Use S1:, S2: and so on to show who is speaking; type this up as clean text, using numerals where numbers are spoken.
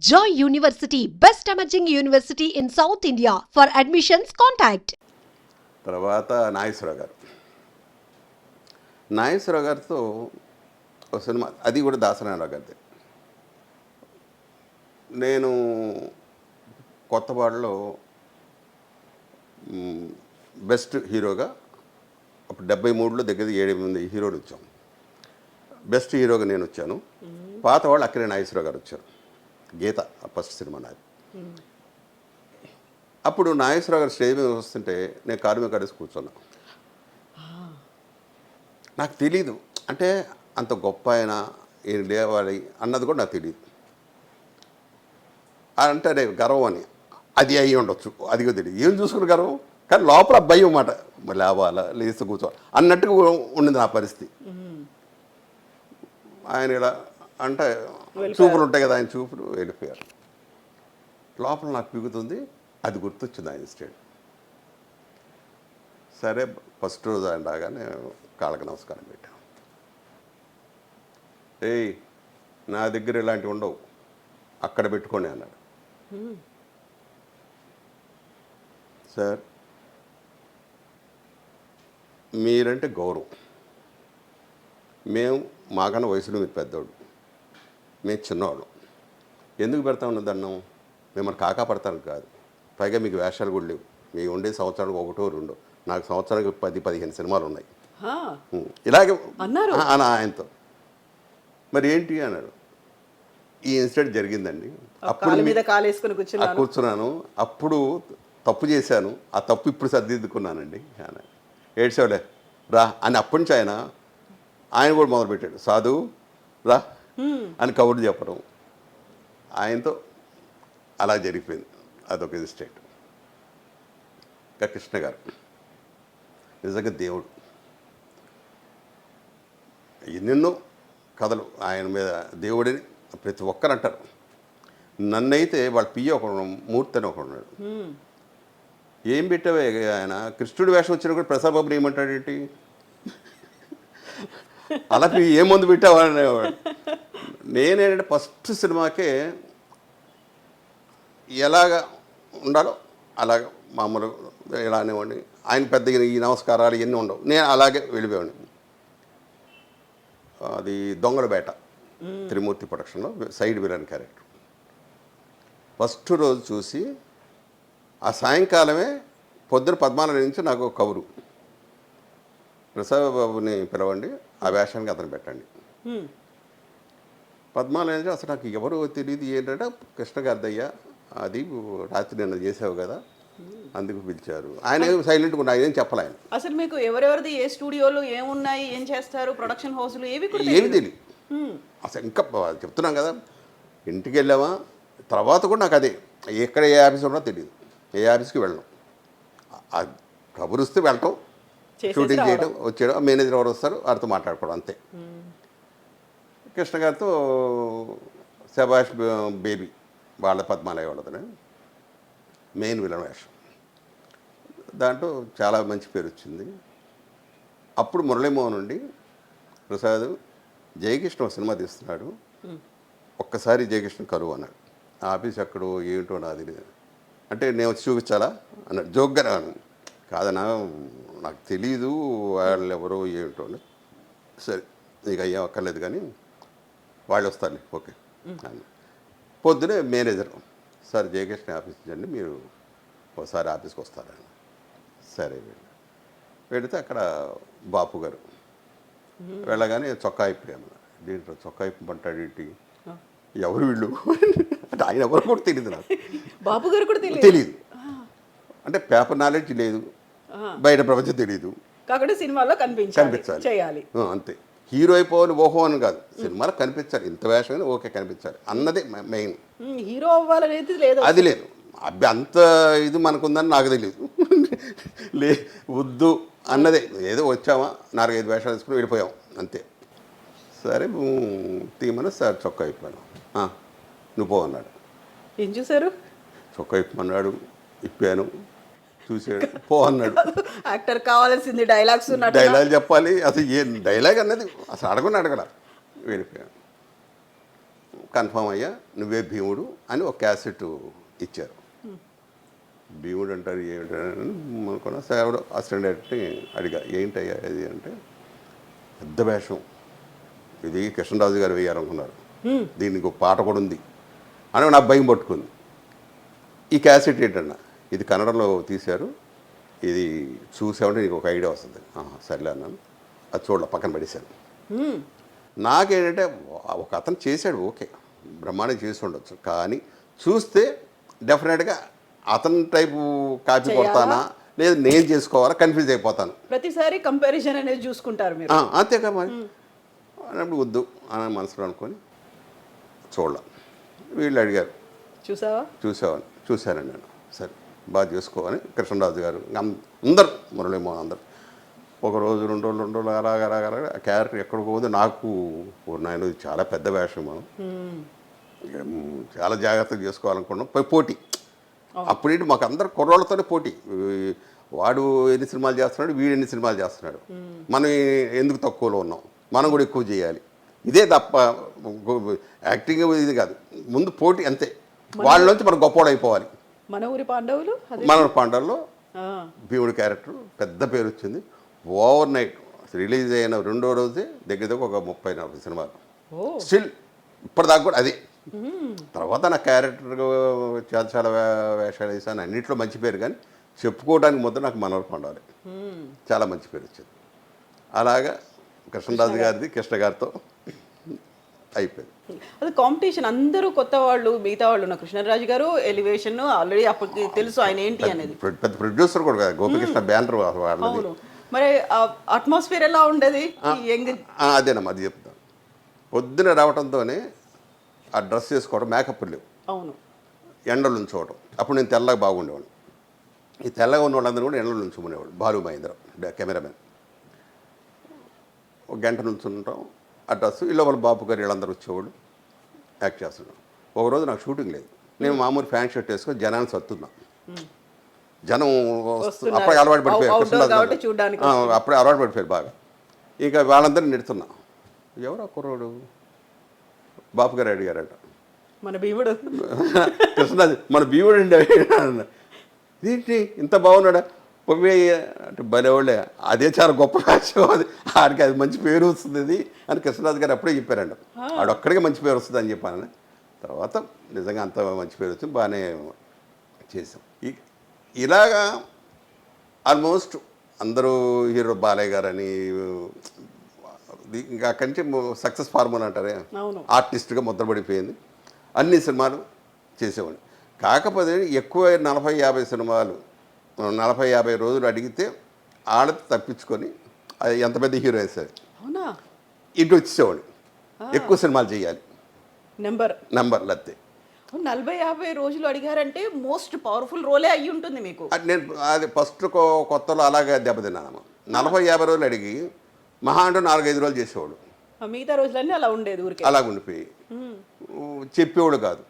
S1: Joy University, best emerging university in South India. For admissions, contact.
S2: తర్వాత నాగేశ్వరరావు గారితో ఒక cinema, అది కూడా దాసనారాయణరావు గారిది. నేను కొత్తవాడలో బెస్ట్ హీరోగా అప్పుడు 73లో దగ్గర 7-8 హీరోలు వచ్చాం. బెస్ట్ హీరోగా నేను వచ్చాను. పాత వాళ్ళు అక్కడే నాగేశ్వరరావు గారు వచ్చారు. గీత ఫస్ట్ సినిమా నాది. అప్పుడు నాగేశ్వరరావు గారు స్టేజ్ మీద వస్తుంటే నేను కారు మీద కడేసి కూర్చున్నా. నాకు తెలీదు, అంటే అంత గొప్ప ఆయన ఈయన లేవాలి అన్నది కూడా నాకు తెలియదు. అంటే అదే గర్వం అని, అది అయ్యి ఉండొచ్చు, అది కూడా తెలియదు. ఏం చూసుకుని గర్వం, కానీ లోపల భయం మాట, లేవాలా లేస్తూ కూర్చోవాలి అన్నట్టుగా ఉండింది నా పరిస్థితి. ఆయన ఇలా అంటే చూపులు ఉంటాయి కదా, ఆయన చూపులు వెళ్ళిపోయారు. లోపల నాకు పిగుతుంది, అది గుర్తొచ్చింది ఆయన స్టేట్. సరే ఫస్ట్ రోజు ఆయన రాగానే కాళ్ళకి నమస్కారం పెట్టాను. ఏయ్, నా దగ్గర ఇలాంటివి ఉండవు, అక్కడ పెట్టుకోండి అన్నాడు. సార్, మీరంటే గౌరవం, మేము మాకన్నా వయసులో మీరు పెద్దవాడు, మేము చిన్నవాళ్ళం, ఎందుకు పెడతా ఉన్నది అన్నం? మిమ్మల్ని కాకా పడతాను కాదు, పైగా మీకు వేషాలు కూడా లేవు, మీకు ఉండే సంవత్సరానికి 1-2, నాకు సంవత్సరానికి 10-15 సినిమాలు ఉన్నాయి. ఇలాగే అన్నా ఆయనతో. మరి ఏంటి అన్నాడు. ఈ ఇన్సిడెంట్ జరిగిందండి, అప్పుడు కూర్చున్నాను, అప్పుడు తప్పు చేశాను, ఆ తప్పు ఇప్పుడు సర్దిద్దుకున్నానండి. ఏడ్చేవాళ్ళే రా అని అప్పటి నుంచి ఆయన కూడా మొదలుపెట్టాడు. సాధు రా అని కబుర్లు చెప్పడం. ఆయనతో అలా జరిగిపోయింది. అదొక ఇన్సిడెంట్. ఇంకా కృష్ణ గారు నిజంగా దేవుడు. ఎన్నెన్నో కథలు ఆయన మీద దేవుడిని ప్రతి ఒక్కరు అంటారు. నన్నైతే వాళ్ళ పియ్య ఒకడు, మూర్తి అని ఒకడు ఉన్నాడు. ఏం పెట్టావే ఆయన, కృష్ణుడి వేషం వచ్చినా కూడా ప్రసాద్ బాబుని ఏమంటాడేంటి, అలా ఏ మందు పెట్టావా అనేవాడు. నేనేంటంటే ఫస్ట్ సినిమాకే ఎలాగ ఉండాలో అలాగ మామూలు ఇలా అనేవాడిని. ఆయన పెద్దగా ఈ నమస్కారాలు ఇవన్నీ ఉండవు, నేను అలాగే వెళ్ళిపోయాడిని. అది దొంగల బేట త్రిమూర్తి ప్రొడక్షన్లో సైడ్ విలన్ క్యారెక్టర్. ఫస్ట్ రోజు చూసి ఆ సాయంకాలమే పొద్దున 14 నుంచి నాకు కబురు, ప్రసాద్ బాబుని పిలవండి, ఆ వేషానికి అతను పెట్టండి. 14 నుంచి అసలు నాకు ఎవరు తెలియదు. ఏంటంటే కృష్ణ గారిదయ్యా, అది రాత్రి నిన్న చేసావు కదా, అందుకు పిలిచారు. ఆయన సైలెంట్గా ఉన్నా, ఏం చెప్పలే ఆయన.
S3: అసలు మీకు ఎవరెవరిది ఏ స్టూడియోలు ఏమున్నాయి, ఏం చేస్తారు, ప్రొడక్షన్ హౌస్లు ఏమి
S2: తెలియదు అసలు. ఇంకా చెప్తున్నాం కదా, ఇంటికి వెళ్ళామా తర్వాత కూడా నాకు అదే, ఎక్కడ ఏ ఆఫీస్ ఉన్నా తెలియదు, ఏ ఆఫీస్కి వెళ్ళడం, కబురుస్తే వెళ్ళటం, షూటింగ్ చేయడం, వచ్చేయడం, మేనేజర్ ఎవరు వస్తారు వారితో మాట్లాడుకోవడం, అంతే. కృష్ణ గారితో శభాష్ బేబీ వాళ్ళ పద్మాలయ వాళ్ళతోనే మెయిన్ విలన్ వేషం. దాంట్లో చాలా మంచి పేరు వచ్చింది. అప్పుడు మురళీమోహన్ నుండి ప్రసాద్ జయకృష్ణ ఒక సినిమా తీస్తున్నాడు, ఒక్కసారి జయకృష్ణ కరువు అన్నాడు. ఆ ఆఫీస్ ఎక్కడో ఏంటో నాది అంటే నేను వచ్చి చూపించాలా అన్నాడు జోక్గా. కాదన్నా, నాకు తెలీదు వాళ్ళు ఎవరో ఏంటో. సరే నీకు అయ్యా అక్కర్లేదు కానీ వాళ్ళు వస్తారులే, ఓకే. పొద్దునే మేనేజర్, సార్ జయకృష్ణ ఆఫీస్ అండి, మీరు ఒకసారి ఆఫీస్కి వస్తారని. సరే వెళితే అక్కడ బాపు గారు వెళ్ళగానే చొక్కా ఇప్పుడేమన్నా, దీంట్లో చొక్కా ఇప్పమంటాడు ఏంటి, ఎవరు వీళ్ళు అంటే ఆయన ఎవరు కూడా తెలియదు నాకు.
S3: బాపు గారు కూడా
S2: తెలియదు, అంటే పేపర్ నాలెడ్జ్ లేదు, బయట ప్రపంచం తెలియదు,
S3: కాబట్టి సినిమాలో కనిపించాలి
S2: అంతే. హీరో అయిపోవాలి ఓహో అని కాదు, సినిమాలో కనిపించాలి, ఇంత వేషం ఓకే కనిపించాలి అన్నదే మెయిన్.
S3: హీరో అవ్వాలనేది లేదు,
S2: అది లేదు. అబ్బి అంత ఇది మనకుందని నాకు తెలియదు, వద్దు అన్నదే. ఏదో వచ్చామా 4-5 వేషాలు తీసుకుని వెళ్ళిపోయాం అంతే. సరే తీయమని సార్ చొక్కా ఇప్పాను, నువ్వు పో అన్నాడు.
S3: ఏం చూసారు?
S2: చొక్కా ఇప్పమన్నాడు, ఇప్పాను, చూసాడు, పో అన్నాడు.
S3: యాక్టర్ కావాల్సింది డైలాగ్
S2: చెప్పాలి, అసలు ఏ డైలాగ్ అన్నది అసలు అడగకుండా వెళ్ళిపోయాను. కన్ఫర్మ్ అయ్యా, నువ్వే భీముడు అని ఒక క్యాసెట్ ఇచ్చారు. భీముడు అంటారు ఏమిటని అనుకున్నా. ఎవరో అసిస్టెంట్ డైరెక్టర్ని అడిగా, ఏంటయ్యా ఇది అంటే, పెద్ద వేషం ఇది కృష్ణరాజు గారు వేయాలనుకున్నారు, దీనికి ఒక పాట కూడా ఉంది అని నాకు భయం పట్టుకుంది. ఈ క్యాసెట్ ఏంటన్నా, ఇది కన్నడంలో తీశారు, ఇది చూసామంటే నీకు ఒక ఐడియా వస్తుంది. సర్లే అన్నాను. అది చూడాల పక్కన పడేశాను. నాకేంటంటే ఒక అతను చేశాడు, ఓకే బ్రహ్మాండం చేసి ఉండొచ్చు, కానీ చూస్తే డెఫినెట్గా అతని టైపు కాపీ కొడతానా లేదు నేను చేసుకోవాలా కన్ఫ్యూజ్ అయిపోతాను.
S3: ప్రతిసారి కంపారిజన్ అనేది చూసుకుంటారు మీరు.
S2: అంతేకా మరి అన్నప్పుడు వద్దు అని మనసులో అనుకొని చూడాల. వీళ్ళు అడిగారు, చూసావని. చూశానండి నేను. సరే బాగా చేసుకోవాలి. కృష్ణరాజు గారు అందరు మురళీమోహన్ అందరు ఒకరోజు 2 రోజులు అలాగ ఆ క్యారెక్టర్ ఎక్కడికి పోతే నాకు నాయన చాలా పెద్ద వేషం, మనం చాలా జాగ్రత్తగా చేసుకోవాలనుకున్నాం. పోటీ అప్పుడేంటి మాకు అందరు కుర్రోళ్ళతోనే పోటీ. వాడు ఎన్ని సినిమాలు చేస్తున్నాడు, వీడు ఎన్ని సినిమాలు చేస్తున్నాడు, మనం ఎందుకు తక్కువలో ఉన్నాం, మనం కూడా ఎక్కువ చేయాలి. ఇదే తప్ప యాక్టింగ్ ఇది కాదు, ముందు పోటీ అంతే. వాళ్ళలోంచి మనం గొప్పవాడు అయిపోవాలి.
S3: మన ఊరి
S2: పాండవుల్లో భీముడి క్యారెక్టర్ పెద్ద పేరు వచ్చింది. ఓవర్ నైట్ రిలీజ్ అయిన 2వ రోజే దగ్గర ఒక 30-40 సినిమాలు. స్టిల్ ఇప్పటిదాకా కూడా అదే. తర్వాత నా క్యారెక్టర్ చాలా చాలా వేషాలు వేసాను, అన్నింటిలో మంచి పేరు, కానీ చెప్పుకోవడానికి మొత్తం నాకు మనోహర్ పాండవలే చాలా మంచి పేరు వచ్చింది. అలాగా కృష్ణరాజు గారిది కృష్ణ గారితో అయిపోయింది.
S3: అది కాంపిటీషన్, అందరూ కొత్త వాళ్ళు, మిగతా వాళ్ళు ఉన్న కృష్ణరాజు గారు ఎలివేషన్ ఆల్రెడీ అప్పటికి తెలుసు ఆయన ఏంటి అనేది.
S2: పెద్ద ప్రొడ్యూసర్ కూడా గోపికృష్ణ బ్యానర్ వాళ్ళది.
S3: మరి అట్మాస్ఫియర్ ఎలా ఉండేది?
S2: అదేనమ్మా, అది చెప్తాను. పొద్దున రావడంతోనే ఆ డ్రెస్ వేసుకోవడం, మేకప్ లేవు,
S3: అవును,
S2: ఎండలు ఉంచుకోవడం. అప్పుడు నేను తెల్లగా బాగుండేవాడు. ఈ తెల్లగా ఉన్న వాళ్ళందరూ కూడా ఎండలు ఉంచుకునేవాడు. బాలు మహేంద్ర కెమెరామెన్ ఒక గంట నుంచి ఉంటాం. ఆ డ్రెస్ ఇలా వాళ్ళ బాబు గారు వీళ్ళందరూ వచ్చేవాళ్ళు, యాక్ట్ చేస్తున్నాం. ఒకరోజు నాకు షూటింగ్ లేదు, నేను మామూలు ఫ్యాన్ షర్ట్ వేసుకొని జనాన్ని సత్తున్నా. జనం అప్పుడే అలవాటు పడిపోయారు, అప్పుడే అలవాటు పడిపోయారు బాగా. ఇంకా వాళ్ళందరినీ నెడుతున్నా. ఎవరు కుర్రోడు, బాపు గారు అడిగారట,
S3: మన భీముడు
S2: కృష్ణరాజు మన భీముడు అండి ఏంటి ఇంత బాగున్నాడా అంటే భలేవాళ్ళే, అదే చాలా గొప్ప వేషం, అది ఆడికి అది మంచి పేరు వస్తుంది అది అని కృష్ణరాజు గారు అప్పుడే చెప్పారంట. ఆడొక్కడికే మంచి పేరు వస్తుంది అని చెప్పాను. తర్వాత నిజంగా అంత మంచి పేరు వచ్చింది, బాగానే చేసాం. ఇలాగా ఆల్మోస్ట్ అందరూ హీరో బాలయ్య గారు అని ఇంకా అక్కడి నుంచి సక్సెస్ ఫార్ములా అంటారే, ఆర్టిస్ట్గా ముద్రపడిపోయింది. అన్ని సినిమాలు చేసేవాడిని. కాకపోతే ఎక్కువ 40-50 సినిమాలు 40-50 రోజులు అడిగితే ఆడది తప్పించుకొని అది ఎంత పెద్ద హీరో వేసేది ఇటు వచ్చేవాడు. ఎక్కువ సినిమాలు చేయాలి, నెంబర్లు అంతే.
S3: 40-50 రోజులు అడిగారంటే మోస్ట్ పవర్ఫుల్ రోలే అయ్యి ఉంటుంది మీకు.
S2: నేను అది ఫస్ట్ కొత్తలో అలాగే దెబ్బతిన్నాను. 40-50 రోజులు అడిగి మహా అంటే 4-5 రోజులు చేసేవాడు,
S3: మిగతా రోజులన్నీ అలా ఉండేది, ఊరికి
S2: అలా ఉండిపోయి చెప్పేవాడు కాదు.